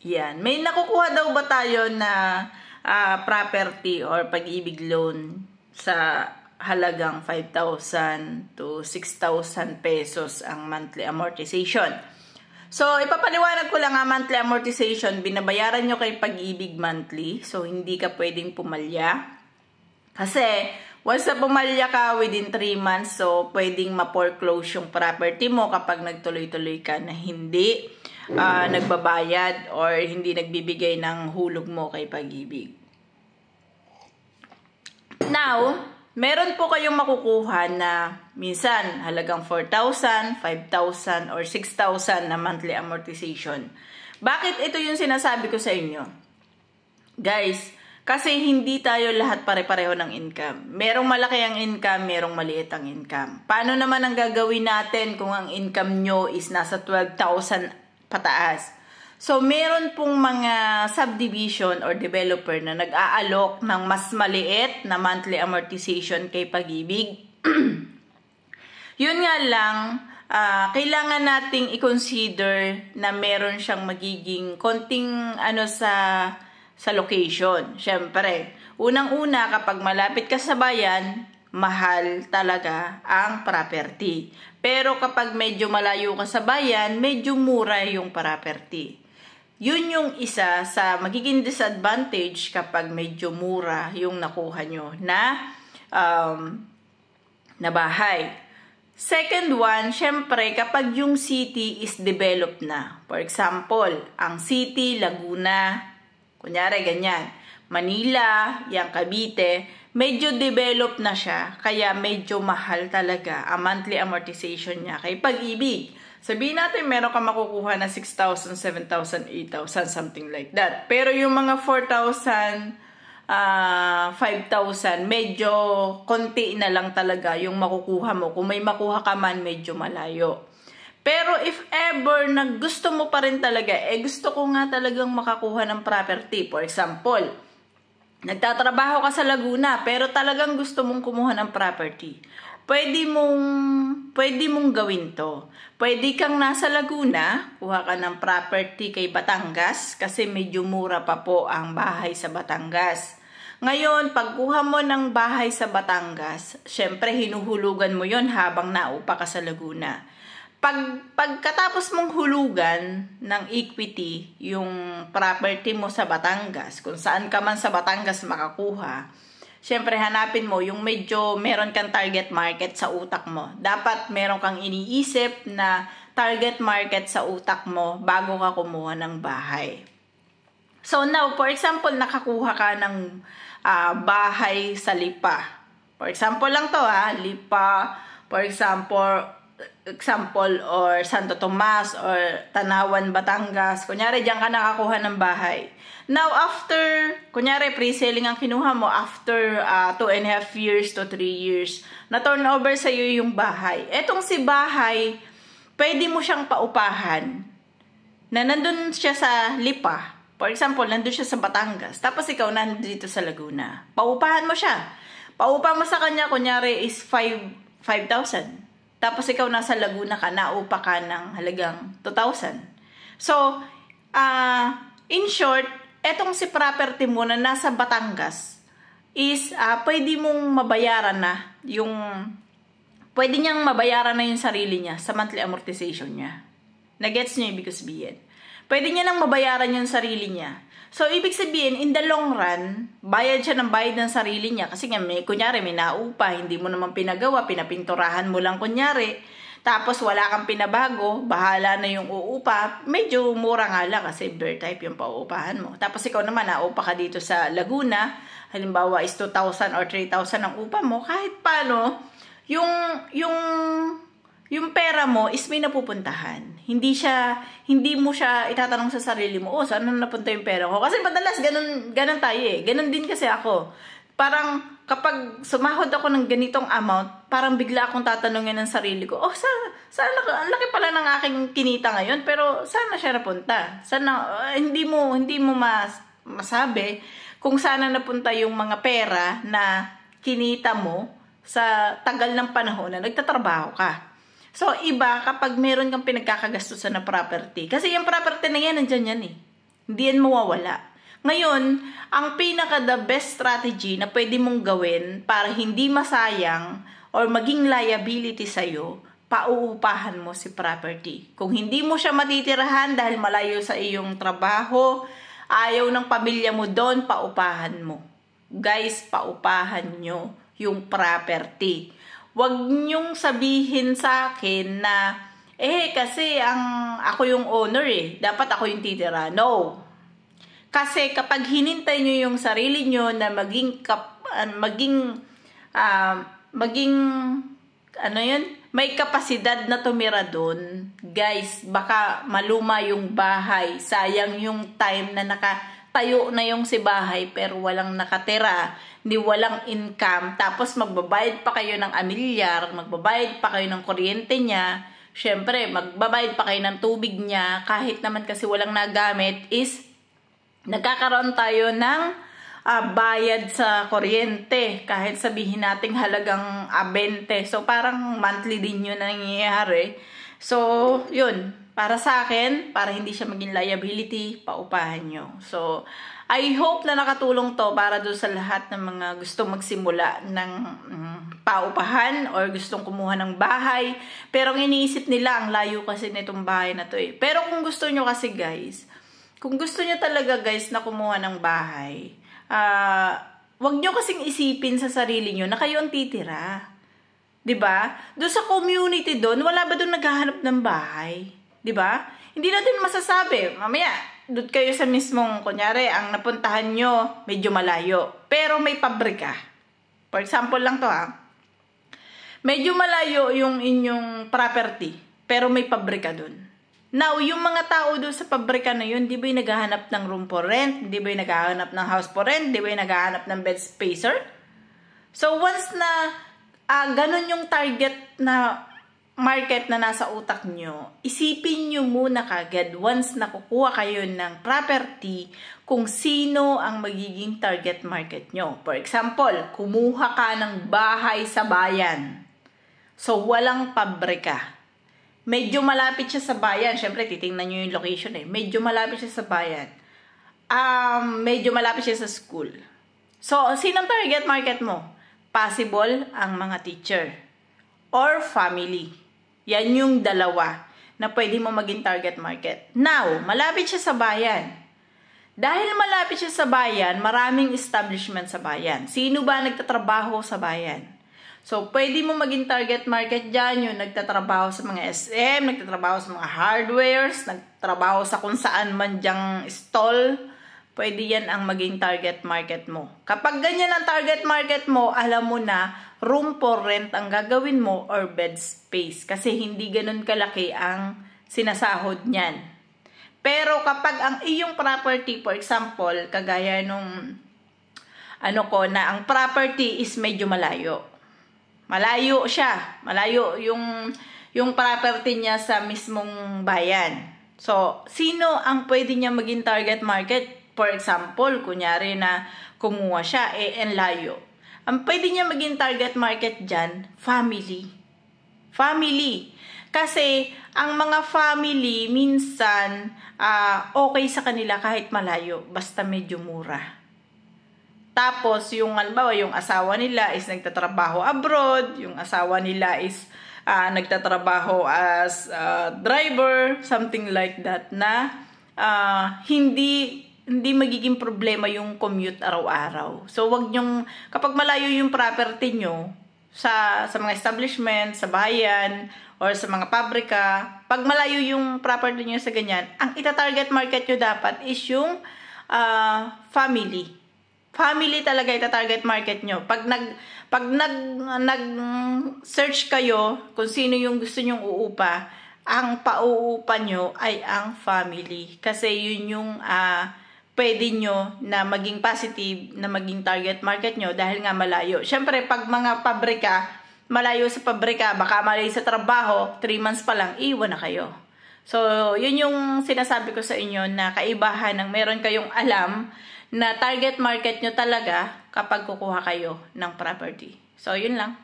Yan. May nakukuha daw ba tayo na property or pag-ibig loan sa halagang 5,000 to 6,000 pesos ang monthly amortization? So, ipapaliwanag ko lang ang monthly amortization. Binabayaran nyo kay pag-ibig monthly. So, hindi ka pwedeng pumalya. Kasi, once na pumalya ka within 3 months, so, pwedeng ma-foreclose yung property mo kapag nagtuloy-tuloy ka na hindi nagbabayad or hindi nagbibigay ng hulog mo kay pag-ibig. Now, meron po kayong makukuha na minsan halagang 4,000, 5,000, or 6,000 na monthly amortization. Bakit ito yung sinasabi ko sa inyo? Guys, kasi hindi tayo lahat pare-pareho ng income. Merong malaki ang income, merong maliit ang income. Paano naman ang gagawin natin kung ang income nyo is nasa 12,000 pataas? So, meron pong mga subdivision or developer na nag-aalok ng mas maliit na monthly amortization kay pag-ibig. Yun nga lang, kailangan nating i-consider na meron siyang magiging konting sa location. Siyempre, unang-una kapag malapit ka sa bayan, mahal talaga ang property. Pero kapag medyo malayo ka sa bayan, medyo mura yung property. Yun yung isa sa magiging disadvantage kapag medyo mura yung nakuha nyo na bahay. Second one, syempre kapag yung city is developed na. For example, ang city, Laguna, kunyari ganyan, Manila, yang Cavite, medyo developed na siya, kaya medyo mahal talaga ang monthly amortization niya kay pag-ibig. Sabihin natin meron ka makukuha na 6,000, 7,000, 8,000, something like that. Pero yung mga 4,000, 5,000, medyo konti na lang talaga yung makukuha mo. Kung may makuha ka man, medyo malayo. Pero if ever na gusto mo pa rin talaga, gusto ko nga talagang makakuha ng property. For example, nagtatrabaho ka sa Laguna, pero talagang gusto mong kumuha ng property. Pwede mong gawin to. Pwede kang nasa Laguna, kuha ka ng property kay Batangas, kasi medyo mura pa po ang bahay sa Batangas. Ngayon, pagkuha mo ng bahay sa Batangas, syempre hinuhulugan mo yon habang naupa ka sa Laguna. Pagkatapos mong hulugan ng equity yung property mo sa Batangas, kung saan ka man sa Batangas makakuha, syempre hanapin mo yung medyo meron kang target market sa utak mo. Dapat meron kang iniisip na target market sa utak mo bago ka kumuha ng bahay. So now, for example, nakakuha ka ng bahay sa Lipa. For example lang to Lipa, for example or Santo Tomas or Tanawan, Batangas. Kunyari, diyan ka nakakuha ng bahay. Now, after, kunyari, pre-selling ang kinuha mo, after 2.5 years to 3 years, na-turn over sa'yo yung bahay. Etong si bahay, pwede mo siyang paupahan na nandun siya sa Lipa. For example, nandun siya sa Batangas. Tapos ikaw nandito sa Laguna. Paupahan mo siya. Paupa mo sa kanya, kunyari, is 5,000. Tapos ikaw nasa Laguna ka, naupa ka ng halagang 2,000. So, in short, etong si property mo na nasa Batangas is pwede mong mabayaran na pwede niyang mabayaran na yung sarili niya sa monthly amortization niya. Nagets niyo ibig sabihin? Pwede niya nang mabayaran yung sarili niya. So, ibig sabihin, in the long run, bayad siya ng bayad ng sarili niya. Kasi nga, kunyari, may naupa, hindi mo naman pinagawa, pinapinturahan mo lang kunyari. Tapos, wala kang pinabago, bahala na yung uupa. Medyo mura nga lang kasi bear type yung pauupahan mo. Tapos, ikaw naman, naupa ka dito sa Laguna. Halimbawa, is 2,000 or 3,000 ang upa mo. Kahit paano, yung pera mo is may napupuntahan. Hindi mo siya itatanong sa sarili mo, saan napunta yung pera ko? Kasi madalas ganun tayo Ganun din kasi ako. Parang kapag sumahod ako ng ganitong amount, parang bigla akong tatanungin ng sarili ko, saan ang laki pala ng aking kinita ngayon, pero saan na siya napunta? Hindi mo masabi kung saan na napunta yung mga pera na kinita mo sa tagal ng panahon na nagtatrabaho ka. So, iba kapag meron kang pinagkakagastusan na property. Kasi yung property na yan, nandyan yan Hindi yan mawawala. Ngayon, ang pinaka-the best strategy na pwede mong gawin para hindi masayang or maging liability sa'yo, pauupahan mo si property. Kung hindi mo siya matitirahan dahil malayo sa iyong trabaho, ayaw ng pamilya mo doon, paupahan mo. Guys, paupahan nyo yung property. Huwag nyong sabihin sa akin na kasi ako yung owner dapat ako yung titira. No. Kasi kapag hinintay nyo yung sarili nyo na may kapasidad na tumira doon, guys, baka maluma yung bahay. Sayang yung time na nakatayo na yung si bahay pero walang nakatira, walang income. Tapos magbabayad pa kayo ng amilyar, magbabayad pa kayo ng kuryente niya. Syempre, magbabayad pa kayo ng tubig niya, kahit naman kasi walang nagamit, nagkakaroon tayo ng bayad sa kuryente. Kahit sabihin natin halagang 20. So, parang monthly din yun nangyayari. So, yun. Para sa akin, para hindi siya maging liability, paupahan nyo. So, I hope na nakatulong to para doon sa lahat ng mga gustong magsimula ng paupahan or gustong kumuha ng bahay. Pero ang iniisip nila, ang layo kasi nitong bahay na to Pero kung gusto nyo kasi guys, kung gusto nyo talaga guys na kumuha ng bahay, wag nyo kasing isipin sa sarili nyo na kayo ang titira. 'Di ba? Doon sa community doon, wala ba doon naghahanap ng bahay? 'Di ba? Hindi natin masasabi. Mamaya, doon kayo sa mismong, kunyari, ang napuntahan nyo, medyo malayo. Pero may pabrika. For example lang to Medyo malayo yung inyong property, pero may pabrika doon. Now, yung mga tao doon sa pabrika na yun, di ba yung naghahanap ng room for rent? Di ba yung naghahanap ng house for rent? Di ba yung naghahanap ng bed spacer? So, once na ganun yung target na market na nasa utak nyo, isipin nyo muna kagad once nakukuha kayo ng property kung sino ang magiging target market nyo. For example, kumuha ka ng bahay sa bayan. So, walang pabrika. Medyo malapit siya sa bayan. Siyempre, titingnan nyo yung location Medyo malapit siya sa bayan. Medyo malapit siya sa school. So, sinong target market mo? Possible ang mga teacher or family. Yan yung dalawa na pwede mo maging target market. Now, malapit siya sa bayan. Dahil malapit siya sa bayan, maraming establishment sa bayan. Sino ba nagtatrabaho sa bayan? So, pwede mo maging target market dyan, yung nagtatrabaho sa mga SM, nagtatrabaho sa mga hardwares, nagtatrabaho sa kung saan man dyang stall. Pwede yan ang maging target market mo. Kapag ganyan ang target market mo, alam mo na room for rent ang gagawin mo or bed space. Kasi hindi ganun kalaki ang sinasahod niyan. Pero kapag ang iyong property, for example, kagaya nung na ang property is medyo malayo. Malayo siya. Malayo yung property niya sa mismong bayan. So, sino ang pwede niya maging target market? For example, kunyari na kumuha siya, en layo. Ang pwede niya maging target market dyan, family. Family. Kasi, ang mga family, minsan, okay sa kanila kahit malayo, basta medyo mura. Tapos, yung asawa nila is nagtatrabaho abroad, yung asawa nila is nagtatrabaho as driver, something like that, na hindi magiging problema yung commute araw-araw. So, kapag malayo yung property nyo, sa mga establishment, sa bayan, or sa mga pabrika, pag malayo yung property nyo sa ganyan, ang ita-target market nyo dapat is yung family. Family talaga ita-target market nyo. Pag nag-search kayo kung sino yung gusto nyong uupa, ang pauupa nyo ay ang family. Kasi yun yung pwede nyo na maging positive, na maging target market nyo dahil nga malayo. Siyempre, pag mga pabrika, malayo sa pabrika, baka malayo sa trabaho, 3 months pa lang, iwan na kayo. So, yun yung sinasabi ko sa inyo na kaibahan ng meron kayong alam na target market nyo talaga kapag kukuha kayo ng property. So, yun lang.